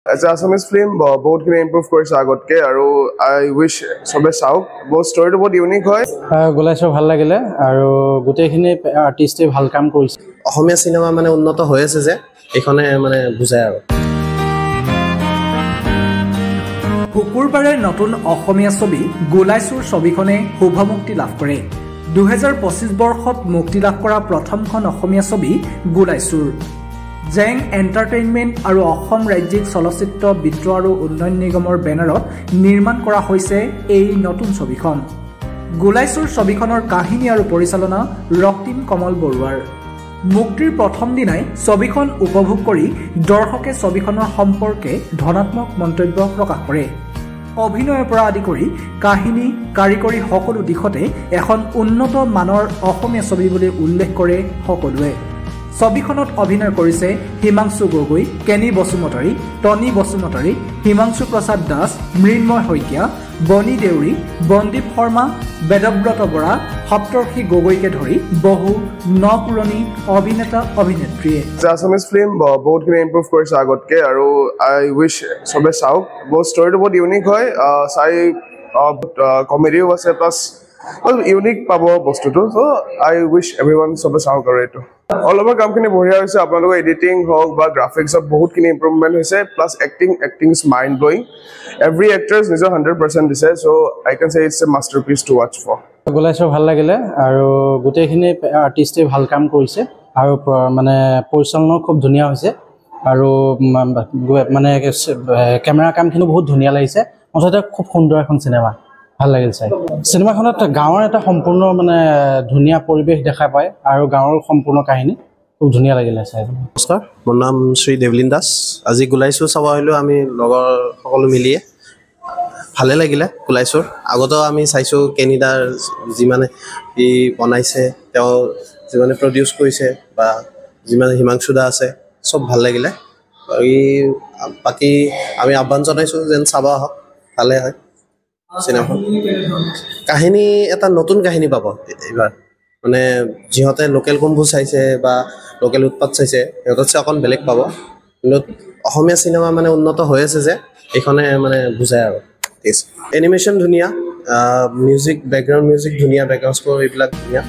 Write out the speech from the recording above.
As an Assamese film, both can improve course agotke aru I wish sobe sauk both story to both unique hoy গোলাইছৰ ভাল লাগিলে আৰু গোটেইখিনি আৰ্টিষ্টে ভাল কাম কৰিছে অসমীয়া সিনেমা মানে উন্নত হৈ আছে যে এখনে মানে বুজায় আৰু শুকুৰবাৰে নতুন অসমীয়া ছবি গোলাইছৰ ছবিখনে শুভমুক্তি লাভ কৰে 2025 বৰ্ষত মুক্তি লাভ কৰা প্ৰথমখন অসমীয়া ছবি গোলাইছৰ জেং এন্টাৰটেইনমেন্ট আৰু অসম ৰাজ্যিক চলচ্চিত্ৰ বিদ্ৰোহ আৰু উন্নয়ন নিগমৰ বেনাৰত নিৰ্মাণ কৰা হৈছে এই নতুন ছবিখন গোলাইছৰ ছবিখনৰ কাহিনী আৰু পৰিচালনা ৰক্তিম কমল বৰুৱাৰ মুক্তিৰ প্ৰথম দিনাই ছবিখন উপভোগ কৰি দৰ্শকে ছবিখনৰ সম্পৰ্কে ধনাত্মক মন্তব্য প্ৰকাশ কৰে অভিনয়ৰ পৰা আদি কৰি কাহিনী কাৰিকৰী সকলো দিশতে এখন উন্নত মানৰ অসমীয়া ছবি বুলি উল্লেখ কৰে সকলোৱে ছবিখনত অভিনয় কৰিছে হিমাংশু গগৈ কেনি বসুমতাৰী টনি বসুমতাৰী হিমাংশু প্ৰসাদ দাস মৃন্ময় শইকীয়া বনি দেউৰী বন্দীপ শৰ্মা বেদব্ৰত বৰা সপ্তৰ্ষি গগৈকে ধৰি বহু নপুৰণি অভিনেতা অভিনেত্ৰীয়ে Assamese film both can improve course agotke aru I wish sobe sauk both story to both unique hoy sai comedy was plus unique pabo bostuto so I wish everyone sobe sauk aru eto all over কামখিনি বঢ়িয়া হৈছে আপোনালোকৰ editing হওক বা graphics of বহুতখিনি improvement হৈছে plus acting is mind blowing every actors নিজৰ 100% দিছে so I can say it's a masterpiece to watch for গোলাইছৰ ভাল লাগিলে আৰু গোটেইখিনি আৰ্টিষ্টে ভাল কাম কৰিছে আৰু মানে পৰিচালনা খুব ধুনীয়া হৈছে আৰু মানে কেমেৰা কামখিনি বহুত ধুনীয়া লাগিছে মুঠতে খুব সুন্দৰ এখন সিনেমা ভাল লাগিল চাই সিনেমাখনত গাঁৱৰ এটা সম্পূৰ্ণ মানে ধুনীয়া পৰিবেশ দেখা পায় আৰু গাঁৱৰ সম্পূৰ্ণ কাহিনী খুব ধুনীয়া লাগিলে চাই নমস্কাৰ মোৰ নাম শ্ৰী দেৱলিন দাস আজি গোলাইছৰ চাব আহিলো আমি লগৰ সকলো মিলিয়ে ভালে লাগিলে গোলাইছৰ আগতে আমি চাইছো কেনিডাৰ যিমানে ই বনাইছে তেওঁ যিমানে প্ৰডিউস কৰিছে বা যিমানে হিমাংশুদা আছে সব ভাল লাগিলে আৰু বাকি আমি আহ্বান জনাইছো যেন চাবা হওক ভালে হয় সিনেমা কাহিনী এটা নতুন কাহিনী পাব এবাৰ মানে যিহতে লোকেল কম্বু চাইছে বা লোকেল উৎপাদ চাইছে হেতছে অকন বেলেগ পাব কিন্তু অসমীয়া সিনেমা মানে উন্নত হৈ আছে যে এখনে মানে বুজায় আৰু এনিমেশন ধুনিয়া মিউজিক ব্যাকগ্ৰাউন্ড মিউজিক ধুনিয়া ব্যাকগ্ৰাউন্ড স্কোৰ এইবিলাক ধুনিয়া